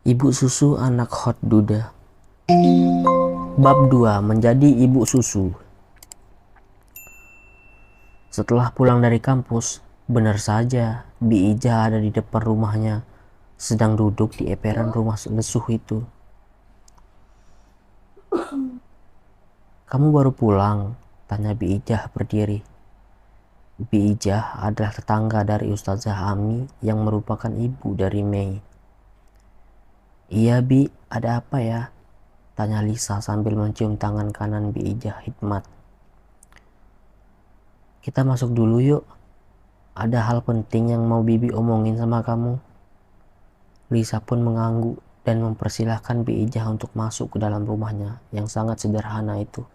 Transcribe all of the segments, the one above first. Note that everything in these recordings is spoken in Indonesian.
Ibu susu anak hot duda. Bab 2, menjadi ibu susu. Setelah pulang dari kampus, benar saja Bi Ija ada di depan rumahnya, sedang duduk di emperan rumah lesuh itu. "Kamu baru pulang?" tanya Bi Ijah berdiri. Bi Ijah adalah tetangga dari Ustazah Ami yang merupakan ibu dari Mei. "Iya Bi, ada apa ya?" tanya Lisa sambil mencium tangan kanan Bi Ijah hikmat. "Kita masuk dulu yuk. Ada hal penting yang mau Bibi omongin sama kamu." Lisa pun mengangguk dan mempersilahkan Bi Ijah untuk masuk ke dalam rumahnya yang sangat sederhana itu.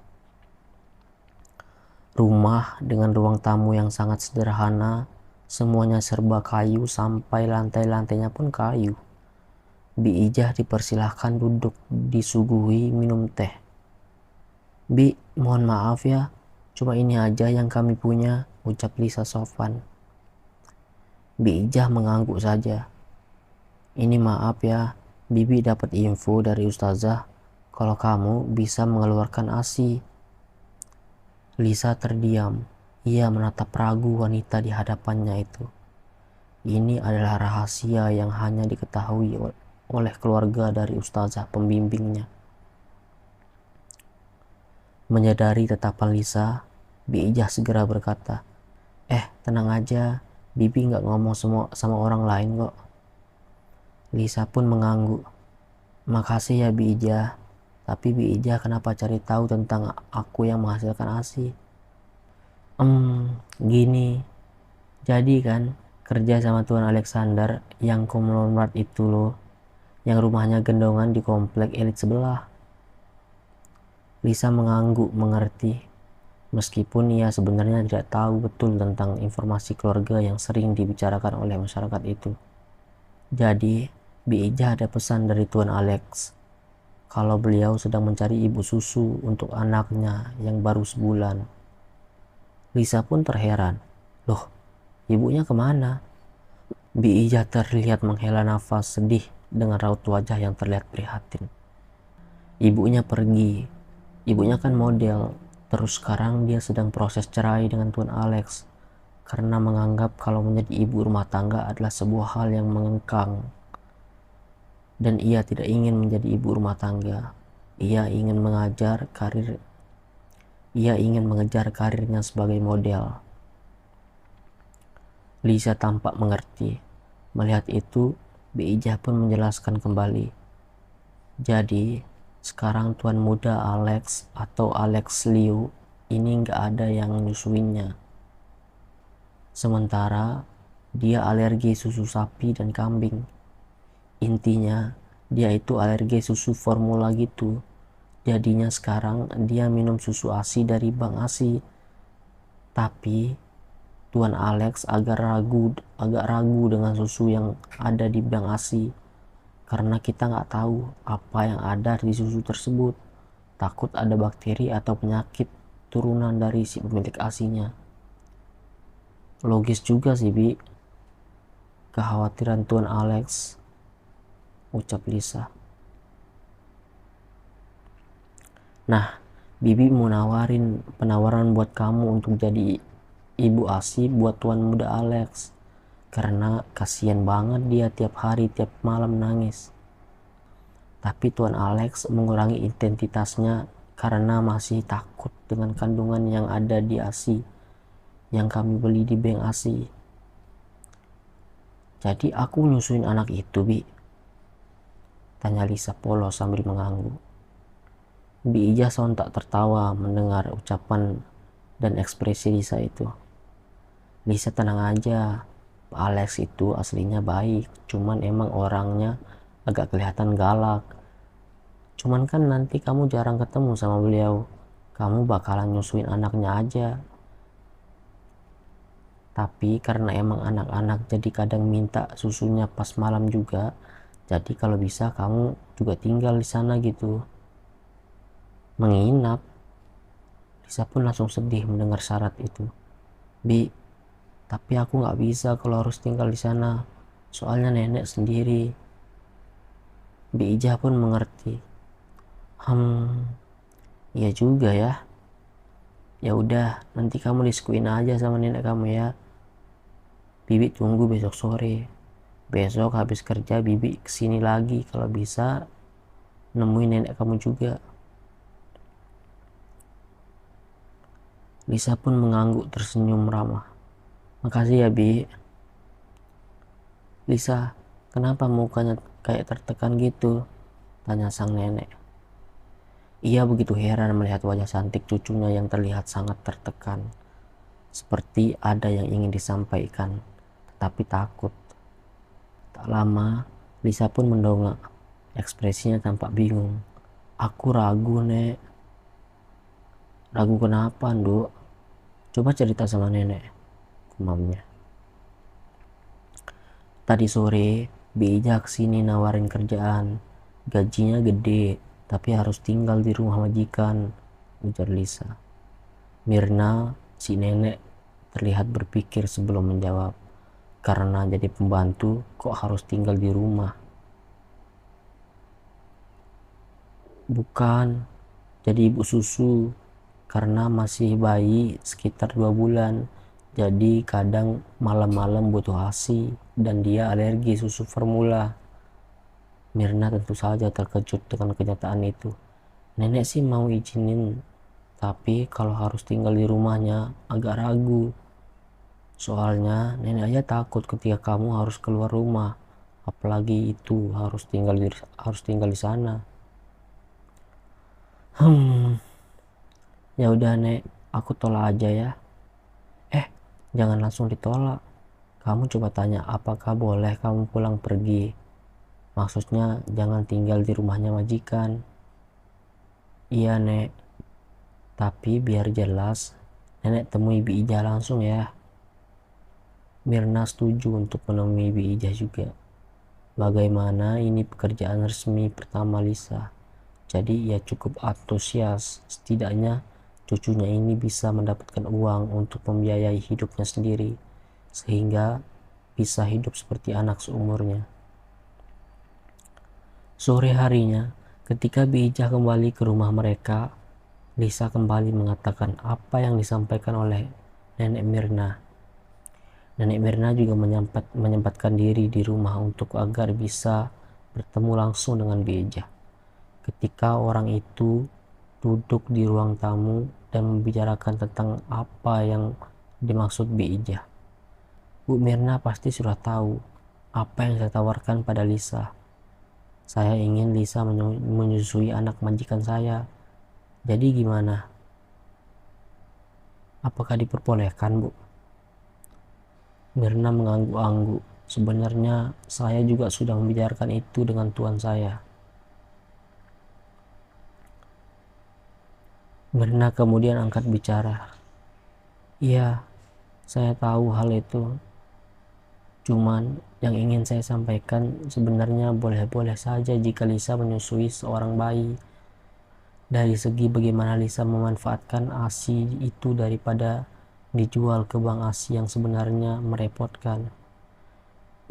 Rumah dengan ruang tamu yang sangat sederhana, semuanya serba kayu sampai lantai-lantainya pun kayu. Bi Ijah dipersilahkan duduk disuguhi minum teh. "Bi, mohon maaf ya, cuma ini aja yang kami punya," ucap Lisa sopan. Bi Ijah mengangguk saja. "Ini maaf ya, Bibi dapat info dari Ustazah kalau kamu bisa mengeluarkan ASI." Lisa terdiam. Ia menatap ragu wanita di hadapannya itu. Ini adalah rahasia yang hanya diketahui oleh keluarga dari Ustazah pembimbingnya. Menyadari tatapan Lisa, Bi Ijah segera berkata, tenang aja, Bibi nggak ngomong sama orang lain kok." Lisa pun mengangguk. "Makasih ya Bi Ijah, tapi Bi Ijah kenapa cari tahu tentang aku yang menghasilkan ASI?" Gini, jadi kan kerja sama Tuan Alexander yang konglomerat itu loh, yang rumahnya gendongan di komplek elit sebelah." Lisa mengangguk mengerti, meskipun ia sebenarnya tidak tahu betul tentang informasi keluarga yang sering dibicarakan oleh masyarakat itu. Jadi, Bi Ijah ada pesan dari Tuan Alex kalau beliau sedang mencari ibu susu untuk anaknya yang baru sebulan. Lisa pun terheran. "Loh, ibunya kemana?" Bi Ijah terlihat menghela nafas sedih dengan raut wajah yang terlihat prihatin. "Ibunya pergi. Ibunya kan model. Terus sekarang dia sedang proses cerai dengan Tuan Alex karena menganggap kalau menjadi ibu rumah tangga adalah sebuah hal yang mengengkang. Dan ia tidak ingin menjadi ibu rumah tangga. Ia ingin mengejar karirnya sebagai model." Lisa tampak mengerti. Melihat itu, Bi Ijah pun menjelaskan kembali. "Jadi, sekarang tuan muda Alex atau Alex Liu ini nggak ada yang nyusuinnya. Sementara, dia alergi susu sapi dan kambing. Intinya, dia itu alergi susu formula gitu. Jadinya sekarang dia minum susu ASI dari Bank ASI. Tapi Tuan Alex agak ragu dengan susu yang ada di Bank ASI karena kita nggak tahu apa yang ada di susu tersebut. Takut ada bakteri atau penyakit turunan dari si pemilik ASInya." "Logis juga sih Bi, kekhawatiran Tuan Alex," ucap Lisa. "Nah, Bibi mau nawarin penawaran buat kamu untuk jadi ibu ASI buat tuan muda Alex. Karena kasihan banget dia tiap hari tiap malam nangis. Tapi Tuan Alex mengurangi intensitasnya karena masih takut dengan kandungan yang ada di ASI yang kami beli di Bank ASI. Jadi aku nyusuin anak itu Bi?" tanya Lisa polos sambil mengangguk. Bi Ijah sontak tertawa mendengar ucapan dan ekspresi Lisa itu. "Lisa tenang aja, Pak Alex itu aslinya baik, cuman emang orangnya agak kelihatan galak. Cuman kan nanti kamu jarang ketemu sama beliau, kamu bakalan nyusuin anaknya aja. Tapi karena emang anak-anak jadi kadang minta susunya pas malam juga, jadi kalau bisa kamu juga tinggal di sana gitu, menginap." Lisa pun langsung sedih mendengar syarat itu. "Bi, tapi aku nggak bisa kalau harus tinggal di sana, soalnya nenek sendiri." Bi Ijah pun mengerti. Iya juga ya. Ya udah, nanti kamu diskuin aja sama nenek kamu ya. Bibi tunggu besok sore. Besok habis kerja Bibi kesini lagi, kalau bisa nemuin nenek kamu juga. Lisa pun mengangguk tersenyum ramah. Makasih ya Bi. Lisa, kenapa mukanya kayak tertekan gitu? Tanya sang nenek. Ia begitu heran melihat wajah cantik cucunya yang terlihat sangat tertekan. Seperti ada yang ingin disampaikan, tetapi takut. Tak lama, Lisa pun mendongak. Ekspresinya tampak bingung. Aku ragu, Nek. Ragu kenapa, Nduk? Coba cerita sama nenek, gumamnya. Tadi sore, Bi Ija kesini nawarin kerjaan. Gajinya gede, tapi harus tinggal di rumah majikan, ujar Lisa. Mirna, si nenek, terlihat berpikir sebelum menjawab. Karena jadi pembantu, kok harus tinggal di rumah? Bukan, jadi ibu susu. Karena masih bayi sekitar 2 bulan. Jadi kadang malam-malam butuh ASI dan dia alergi susu formula. Mirna tentu saja terkejut dengan kenyataan itu. Nenek sih mau izinin, tapi kalau harus tinggal di rumahnya agak ragu. Soalnya nenek aja takut ketika kamu harus keluar rumah, apalagi itu harus tinggal di sana. Ya udah Nek, aku tolak aja ya. Jangan langsung ditolak. Kamu coba tanya apakah boleh kamu pulang pergi. Maksudnya jangan tinggal di rumahnya majikan. Iya Nek, tapi biar jelas, Nenek temui Bi Ijah langsung ya. Mirna setuju untuk menemui Bi Ijah juga. Bagaimana ini pekerjaan resmi pertama Lisa. Jadi ia cukup antusias, setidaknya cucunya ini bisa mendapatkan uang untuk membiayai hidupnya sendiri, sehingga bisa hidup seperti anak seumurnya. Sore harinya, ketika Bi Ijah kembali ke rumah mereka, Lisa kembali mengatakan apa yang disampaikan oleh Nenek Mirna. Nenek Mirna juga menyempatkan diri di rumah untuk agar bisa bertemu langsung dengan Bi Ijah. Ketika orang itu duduk di ruang tamu dan membicarakan tentang apa yang dimaksud Bi Ijah, Bu Mirna pasti sudah tahu apa yang saya tawarkan pada Lisa. Saya ingin Lisa menyusui anak majikan saya. Jadi gimana? Apakah diperbolehkan, Bu? Mirna mengangguk-angguk. Sebenarnya saya juga sudah membicarakan itu dengan tuan saya. Mirna kemudian angkat bicara. Iya, saya tahu hal itu. Cuman yang ingin saya sampaikan sebenarnya boleh-boleh saja jika Lisa menyusui seorang bayi. Dari segi bagaimana Lisa memanfaatkan ASI itu daripada dijual ke bank ASI yang sebenarnya merepotkan.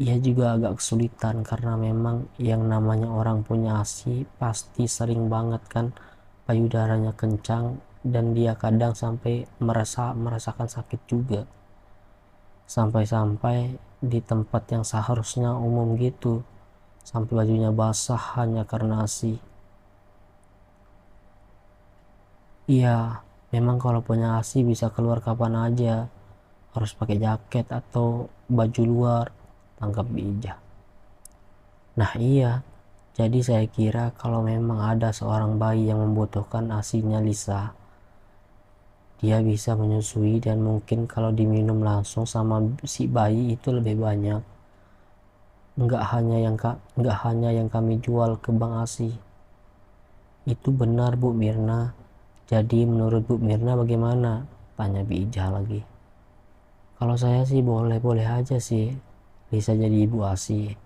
Ia juga agak kesulitan karena memang yang namanya orang punya ASI pasti sering banget kan payudaranya kencang dan dia kadang sampai merasakan sakit juga. Sampai-sampai di tempat yang seharusnya umum gitu, sampai bajunya basah hanya karena ASI. Iya, memang kalau punya ASI bisa keluar kapan aja, harus pakai jaket atau baju luar, tangkap Bi Ijah. Nah iya, jadi saya kira kalau memang ada seorang bayi yang membutuhkan ASI-nya Lisa, dia bisa menyusui dan mungkin kalau diminum langsung sama si bayi itu lebih banyak. Nggak hanya yang kami jual ke bank ASI. Itu benar Bu Mirna. Jadi menurut Bu Mirna bagaimana? Tanya Bi Ijah lagi. Kalau saya sih boleh-boleh aja sih Lisa jadi ibu ASI.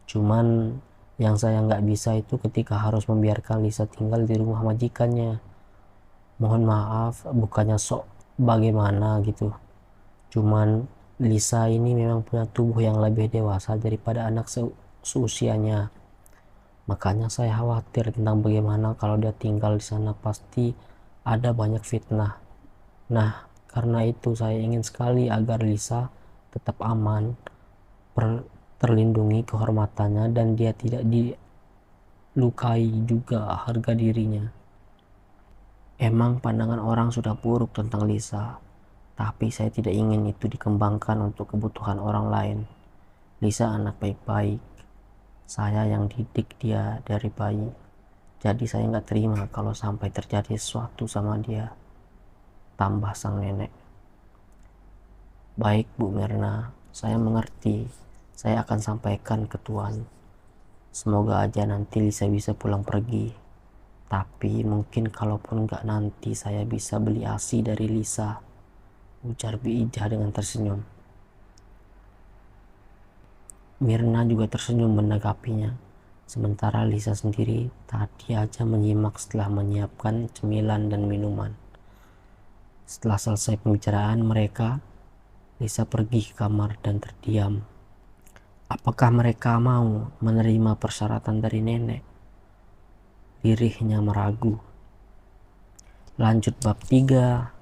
Cuman yang saya nggak bisa itu ketika harus membiarkan Lisa tinggal di rumah majikannya. Mohon maaf, bukannya sok bagaimana gitu. Cuman Lisa ini memang punya tubuh yang lebih dewasa daripada anak seusianya. Makanya saya khawatir tentang bagaimana kalau dia tinggal di sana, pasti ada banyak fitnah. Nah, karena itu saya ingin sekali agar Lisa tetap aman, terlindungi kehormatannya, dan dia tidak dilukai juga harga dirinya. Emang pandangan orang sudah buruk tentang Lisa, tapi saya tidak ingin itu dikembangkan untuk kebutuhan orang lain. Lisa anak baik-baik, saya yang didik dia dari bayi. Jadi saya nggak terima kalau sampai terjadi sesuatu sama dia, tambah sang nenek. Baik Bu Mirna, saya mengerti. Saya akan sampaikan ke Tuan. Semoga aja nanti Lisa bisa pulang pergi. Tapi mungkin kalaupun nggak, nanti saya bisa beli ASI dari Lisa, ujar Bi Ijah dengan tersenyum. Mirna juga tersenyum menanggapinya. Sementara Lisa sendiri tadi aja menyimak setelah menyiapkan cemilan dan minuman. Setelah selesai pembicaraan mereka, Lisa pergi ke kamar dan terdiam. Apakah mereka mau menerima persyaratan dari nenek? Lirihnya meragu. Lanjut bab 3.